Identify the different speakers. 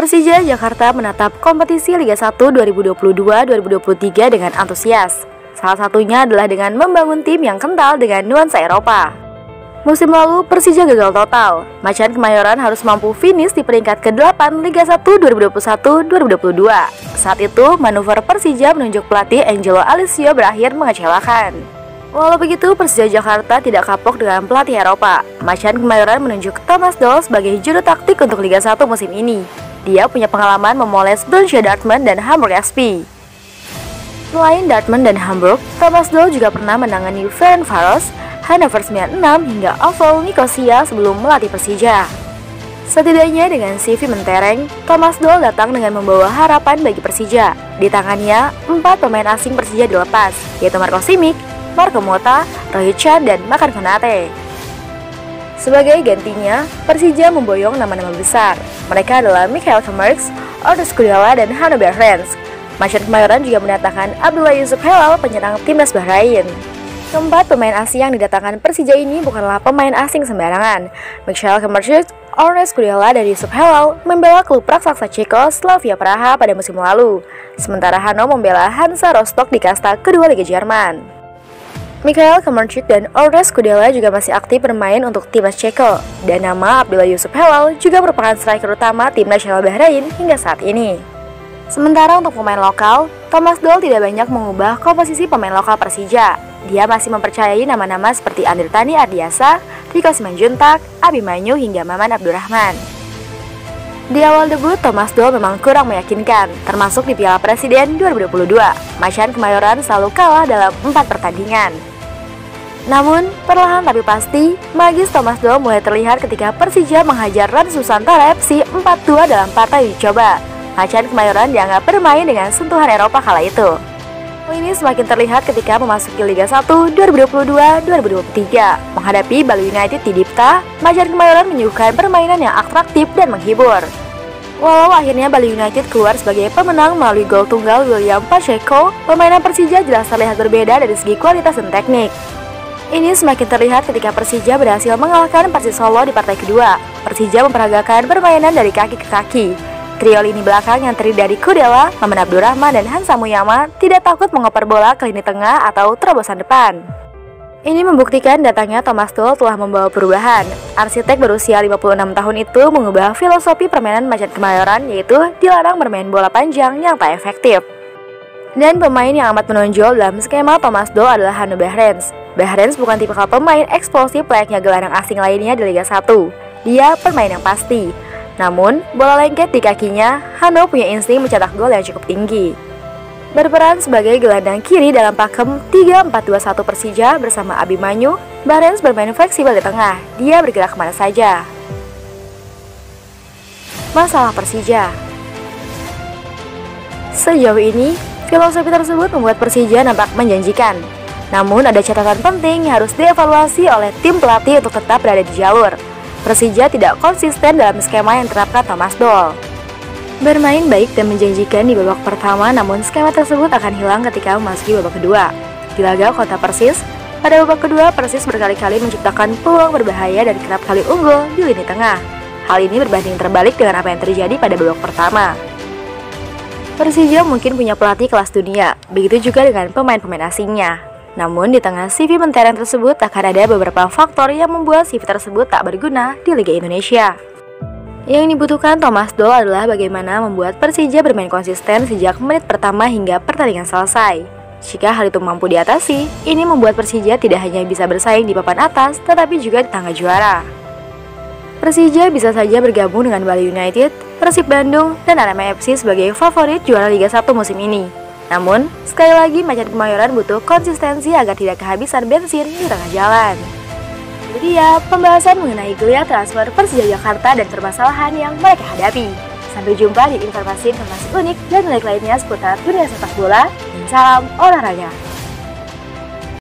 Speaker 1: Persija Jakarta menatap kompetisi Liga 1 2022-2023 dengan antusias. Salah satunya adalah dengan membangun tim yang kental dengan nuansa Eropa. Musim lalu, Persija gagal total. Macan Kemayoran harus mampu finish di peringkat ke-8 Liga 1 2021-2022. Saat itu, manuver Persija menunjuk pelatih Angelo Alessio berakhir mengecewakan. Walau begitu, Persija Jakarta tidak kapok dengan pelatih Eropa. Macan Kemayoran menunjuk Thomas Doll sebagai juru taktik untuk Liga 1 musim ini. Dia punya pengalaman memoles Borussia Dortmund dan Hamburg SP. Selain Dortmund dan Hamburg, Thomas Doll juga pernah menangani Ferencváros, Hannover 96 hingga Oval Nicosia sebelum melatih Persija. Setidaknya dengan CV mentereng, Thomas Doll datang dengan membawa harapan bagi Persija. Di tangannya, 4 pemain asing Persija dilepas, yaitu Marco Simic, Marco Motta, Rohit Chan, dan Makan Konate. Sebagai gantinya, Persija memboyong nama-nama besar. Mereka adalah Michael Kemerks, Ordes Kudala, dan Hanno Behrens. Macan Kemayoran juga mendatangkan Abdullah Yusuf Helal, penyerang timnas Bahrain. Keempat pemain asing yang didatangkan Persija ini bukanlah pemain asing sembarangan. Michael Kemerks, Ordes Kudala, dan Yusuf Helal membela klub raksasa Ceko Slavia Praha pada musim lalu. Sementara Hanno membela Hansa Rostock di kasta kedua Liga Jerman. Michael Kemerks dan Ordes Kudala juga masih aktif bermain untuk timnas Ceko, dan nama Abdullah Yusuf Helal juga merupakan striker utama tim nasional Bahrain hingga saat ini. Sementara untuk pemain lokal, Thomas Doll tidak banyak mengubah komposisi pemain lokal Persija. Dia masih mempercayai nama-nama seperti Andre Tani Ardiasa, Rico Simanjuntak, Abimanyu hingga Maman Abdurrahman. Di awal debut, Thomas Doll memang kurang meyakinkan, termasuk di Piala Presiden 2022. Macan Kemayoran selalu kalah dalam 4 pertandingan. Namun, perlahan tapi pasti, magis Thomas Doll mulai terlihat ketika Persija menghajar Rans Nusantara FC 4-2 dalam partai uji coba. Macan Kemayoran dianggap bermain dengan sentuhan Eropa kala itu. Hal ini semakin terlihat ketika memasuki Liga 1 2022-2023. Menghadapi Bali United di Dipta, Macan Kemayoran menyuguhkan permainan yang atraktif dan menghibur. Walau akhirnya Bali United keluar sebagai pemenang melalui gol tunggal William Pacheco, permainan Persija jelas terlihat berbeda dari segi kualitas dan teknik. Ini semakin terlihat ketika Persija berhasil mengalahkan Persis Solo di partai kedua. Persija memperagakan permainan dari kaki ke kaki. Trio lini belakang yang terdiri dari Kudala, Maman Abdurrahman, dan Hansa Muyama tidak takut mengoper bola ke lini tengah atau terobosan depan. Ini membuktikan datangnya Thomas Doll telah membawa perubahan. Arsitek berusia 56 tahun itu mengubah filosofi permainan Macan Kemayoran, yaitu dilarang bermain bola panjang yang tak efektif. Dan pemain yang amat menonjol dalam skema Thomas Doll adalah Hanno Behrens. Behrens bukan tipikal pemain eksplosif layaknya gelandang asing lainnya di Liga 1. Dia pemain yang pasti. Namun, bola lengket di kakinya, Hanno punya insting mencetak gol yang cukup tinggi. Berperan sebagai gelandang kiri dalam pakem 3-4-2-1 Persija bersama Abimanyu, Behrens bermain fleksibel di tengah. Dia bergerak kemana saja. Masalah Persija. Sejauh ini, filosofi tersebut membuat Persija nampak menjanjikan. Namun ada catatan penting yang harus dievaluasi oleh tim pelatih untuk tetap berada di jalur. Persija tidak konsisten dalam skema yang diterapkan Thomas Doll. Bermain baik dan menjanjikan di babak pertama, namun skema tersebut akan hilang ketika memasuki babak kedua. Di laga kontra Persis, pada babak kedua Persis berkali-kali menciptakan peluang berbahaya dan kerap kali unggul di lini tengah. Hal ini berbanding terbalik dengan apa yang terjadi pada babak pertama. Persija mungkin punya pelatih kelas dunia, begitu juga dengan pemain-pemain asingnya. Namun di tengah CV mentereng tersebut akan ada beberapa faktor yang membuat CV tersebut tak berguna di Liga Indonesia. Yang dibutuhkan Thomas Doll adalah bagaimana membuat Persija bermain konsisten sejak menit pertama hingga pertandingan selesai. Jika hal itu mampu diatasi, ini membuat Persija tidak hanya bisa bersaing di papan atas, tetapi juga di tangga juara. Persija bisa saja bergabung dengan Bali United, Persib Bandung, dan Arema FC sebagai favorit juara Liga 1 musim ini. Namun, sekali lagi Macan Kemayoran butuh konsistensi agar tidak kehabisan bensin di tengah jalan. Jadi ya, pembahasan mengenai geliat transfer Persija Jakarta dan permasalahan yang mereka hadapi. Sampai jumpa di informasi-informasi unik dan menarik lainnya seputar dunia sepak bola. Dan salam olahraga.